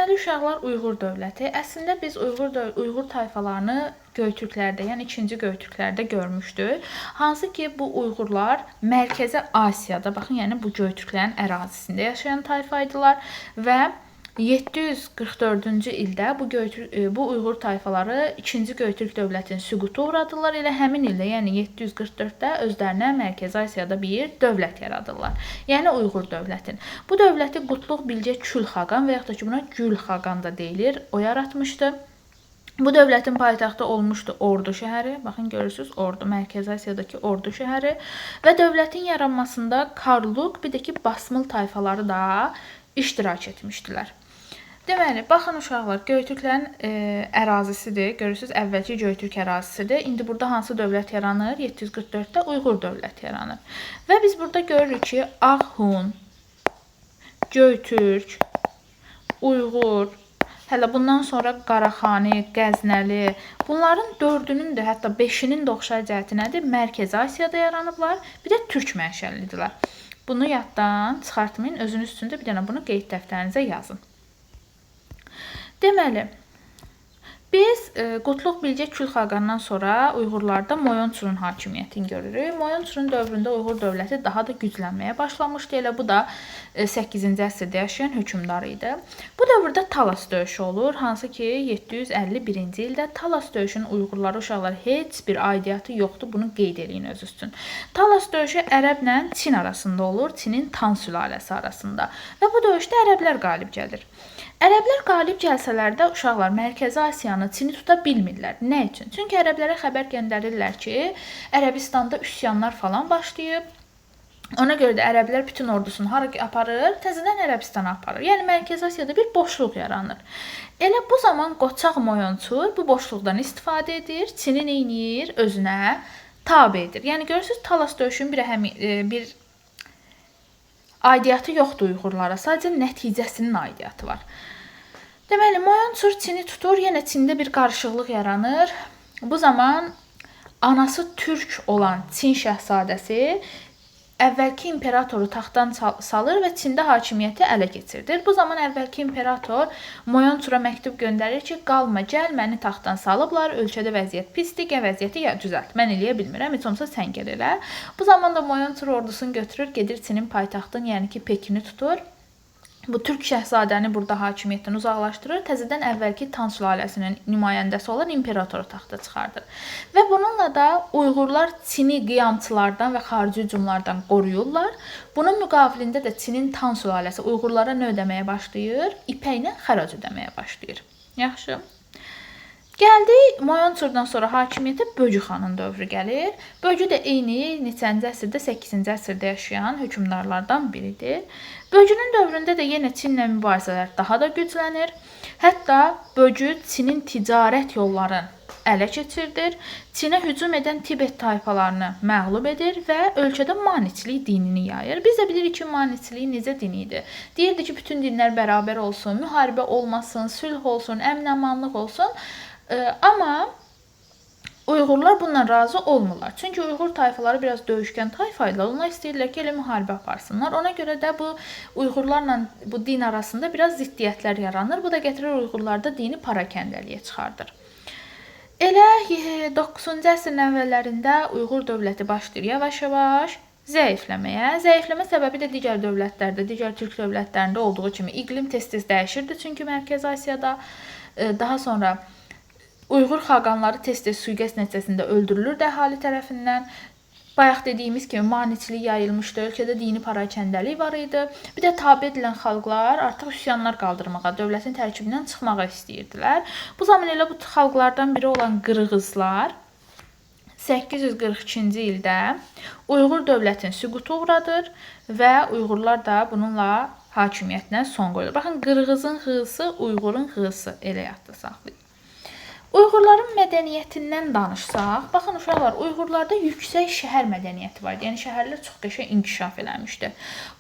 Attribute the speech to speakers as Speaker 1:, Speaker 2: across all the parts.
Speaker 1: Deməli, uşaqlar Uyğur dövləti. Əslində biz Uyğur tayfalarını Göytürklərdə, yəni 2-ci Göytürklərdə görmüşdük. Hansı ki, bu Uyğurlar Mərkəzi Asiyada, baxın, yəni bu Göytürklərin ərazisində yaşayan tayfa idilər və 744-cü ildə bu Uyğur tayfaları 2-ci Göytürk dövlətinin süquta uğradılar. Elə həmin ildə, yəni 744-də özlərinə Mərkəzi Asiyada bir dövlət yaradırlar. Yəni Uyğur dövlətin. Bu dövləti Qutluq Bilgə Kül Xaqan və yaxud da ki, buna Gül Xaqan da deyilir, o yaratmışdı. Bu dövlətin paytaxtı olmuşdu Ordu şəhəri. Baxın, görürsünüz, Ordu, Mərkəzi Asiyadakı Ordu şəhəri. Və dövlətin yaranmasında Karluq, bir də ki, Basmıl tayfaları da iştirak etmişdilər. Deməli, baxın uşaqlar, Göytürklərin ərazisidir. Görürsünüz, əvvəlki Göytürk ərazisidir. İndi burada hansı dövlət yaranır? 744-də Uyğur dövləti yaranır. Və biz burada görürük ki, Ağhun, Göytürk, Uyğur, hələ bundan sonra Qaraxani, Qəznəli, bunların 4-ünün də, hətta 5-inin də oxşar cəhəti nədir? Mərkəzi Asiyada yaranıblar, bir də türk mənşəlidirlər. Bunu yaddan çıxartmayın, özünüz üstündə bir dənə bunu qeyd dəftərinizə yazın. Deməli, biz Qutluq Bilgə Kül Xaqandan sonra Uyğurlarda Moyonçurun hakimiyyətini görürük. Moyonçurun dövründə Uyğur dövləti daha da güclənməyə başlamışdı. Elə bu da 8-ci əsrdə yaşayan hökmdar idi. Bu dövrdə Talas döyüşü olur. Hansı ki, 751-ci ildə Talas döyüşünün Uyğurları, uşaqlar, heç bir aidiyyatı yoxdur. Bunu qeyd eləyin öz üçün. Talas döyüşü Ərəblə Çin arasında olur. Çinin Tan sülaləsi arasında. Və bu döyüşdə ərəblər qalib gəlir. Ərəblər qalib gəlsələr də uşaqlar Mərkəzi Asiyanı, Çini tuta bilmirlər. Nə üçün? Çünki ərəblərə xəbər göndərirlər ki, Ərəbistanda üsyanlar falan başlayıb. Ona görə də ərəblər bütün ordusunu hara aparır? Təzədən Ərəbistana aparır. Yəni Mərkəzi Asiyada bir boşluq yaranır. Elə bu zaman qoçaq Moyonçur bu boşluqdan istifadə edir, Çini neynir? Özünə tabe edir. Yəni görürsünüz, Talas döyüşünün bir aidiyyatı yoxdur Uyğurlara, sadəcə nəticəsinin aidiyyatı var. Deməli, Moyonçur Çini tutur, yenə Çində bir qarışıqlıq yaranır. Bu zaman anası türk olan Çin şəhzadəsi əvvəlki imperatoru taxtdan salır və Çində hakimiyyəti ələ keçirdir. Bu zaman əvvəlki imperator Moyonçura məktub göndərir ki, qalma, gəl, məni taxtdan salıblar, ölkədə vəziyyət pisdir, gəl vəziyyəti düzəlt. Mən eləyə bilmirəm, heç olmasa sən gəl elə. Bu zaman da Moyonçur ordusunu götürür, gedir Çinin paytaxtını, yəni ki, Pekini tutur. Bu türk şəhzadəni burada hakimiyyətdən uzaqlaşdırır, təzədən əvvəlki Tan sülaləsinin nümayəndəsi olan imperatoru taxta çıxardır. Və bununla da Uyğurlar Çini qiyamçılardan və xarici hücumlardan qoruyurlar. Bunun müqabilində də Çinin Tan sülaləsi Uyğurlara nə ödəməyə başlayır? İpəklə xərac ödəməyə başlayır. Yaxşı. Gəldi, Moyonçurdan sonra hakimiyyətə Böcü xanın dövrü gəlir. Böcü də eyni neçənci əsrdə, 8-ci əsrdə yaşayan hökmdarlardan biridir. Böcünün dövründə də yenə Çinlə mübarizələr daha da güclənir. Hətta Böcü Çinin ticarət yollarını ələ keçirdir. Çinə hücum edən Tibet tayfalarını məğlub edir və ölkədə maniçilik dinini yayır. Biz də bilirik ki, maniçilik necə din idi. Deyirdi ki, bütün dinlər bərabər olsun, müharibə olmasın, sülh olsun, əmin-amanlıq olsun. Amma Uyğurlar bundan razı olmurlar. Çünki Uyğur tayfaları biraz döyüşkən tayfaydılar. Onlar istəyirlər ki, elə müharibə aparsınlar. Ona görə də bu Uyğurlarla bu din arasında biraz ziddiyyətlər yaranır. Bu da gətirir Uyğurlarda dini parakəndəliyə çıxardır. Elə 9-cu əsrin əvvəllərində Uyğur dövləti başlayır yavaş-yavaş zəifləməyə. Zəifləmə səbəbi də digər dövlətlərdə, digər türk dövlətlərində olduğu kimi iqlim tez-tez dəyişirdi. Çünki Mərkəzi Asiyada daha sonra Uyğur xaqanları tez-tez sui-qəsd nəticəsində öldürülürdü əhali tərəfindən. Bayaq dediyimiz kimi maniçilik yayılmışdı, ölkədə dini parakəndəlik var idi. Bir də tabe edilən xalqlar artıq üsyanlar qaldırmağa, dövlətin tərkibindən çıxmağa istəyirdilər. Bu zaman elə bu xalqlardan biri olan qırğızlar 842-ci ildə Uyğur dövlətinin süquta uğradır və Uyğurlar da bununla hakimiyyətinə son qoyulur. Baxın, qırğızın xısı, Uyğurun xısı elə yadda saxlayın. Uyğurların mədəniyyətindən danışsaq, baxın uşaqlar, Uyğurlarda yüksək şəhər mədəniyyəti var. Yəni şəhərlər çox qəşəng inkişaf eləmişdi.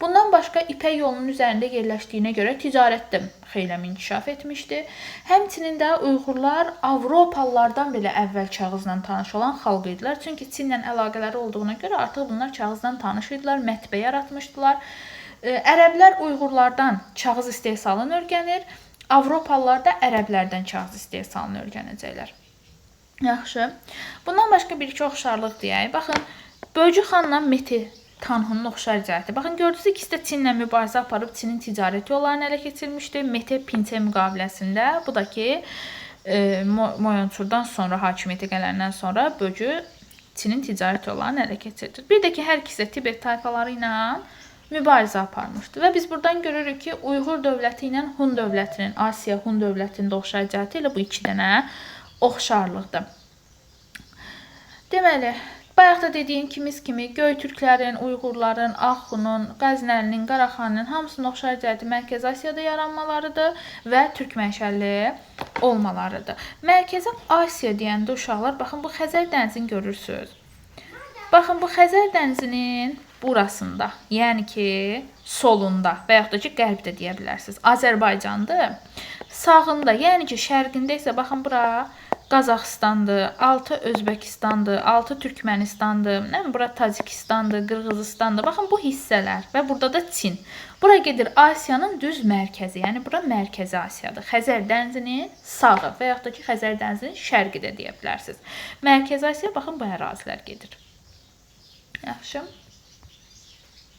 Speaker 1: Bundan başqa İpək yolunun üzərində yerləşdiyinə görə ticarət də xeyli inkişaf etmişdi. Həmçinin də Uyğurlar Avropalılardan belə əvvəl kağızla tanış olan xalq idilər. Çünki Çinlə əlaqələri olduğuna görə artıq bunlar kağızdan tanış idilər, mətbə yaratmışdılar. Ərəblər Uyğurlardan kağız istehsalını öyrənir. Avropalılar da ərəblərdən kağız istehsalını öyrənəcəklər. Yaxşı. Bundan başqa bir-iki oxşarlıq deyək. Baxın, Bölcü xanla Meti Tanhunun oxşar cəhəti. Baxın, gördünüz ikisi də Çinlə mübarizə aparıb Çinin ticarət yollarını ələ keçirmişdi. Mete Pinçe müqaviləsində, bu da ki, Moyonsurdan sonra hakimiyyətə gələndən sonra Bölcü Çinin ticarət yollarını ələ keçirdi. Bir də ki, hər ikisi Tibet tayfaları ilə mübarizə aparmışdı. Və biz buradan görürük ki, Uyğur dövləti ilə Hun dövlətinin, Asiya Hun dövlətinin də oxşar cəhəti ilə bu iki dənə oxşarlıqdır. Deməli, bayaq da dediyim kimi Göytürklərin, Uyğurların, Axunun, Qəznəlinin, Qaraxanın hamısının oxşar cəhəti Mərkəzi Asiyada yaranmalarıdır və türk mənşəli olmalarıdır. Mərkəzi Asiya deyəndə uşaqlar, baxın bu Xəzər dənizini görürsünüz. Baxın bu Xəzər dənizinin burasında, yəni ki, solunda və yaxud da ki, qərbdə deyə bilərsiniz. Azərbaycandır. Sağında, yəni ki, şərqində isə baxın bura Qazaxıstandır, altı Özbəkistandır, altı Türkmənistandır, bura Tacikistandır, Qırğızıstandır. Baxın bu hissələr və burada da Çin. Bura gedir Asiyanın düz mərkəzi, yəni bura Mərkəzi Asiyadır. Xəzər dənizinin sağı və yaxud da ki, Xəzər dənizinin şərqi də deyə bilərsiniz. Mərkəzi Asiya, baxın bu ərazilər gedir. Yaxşı.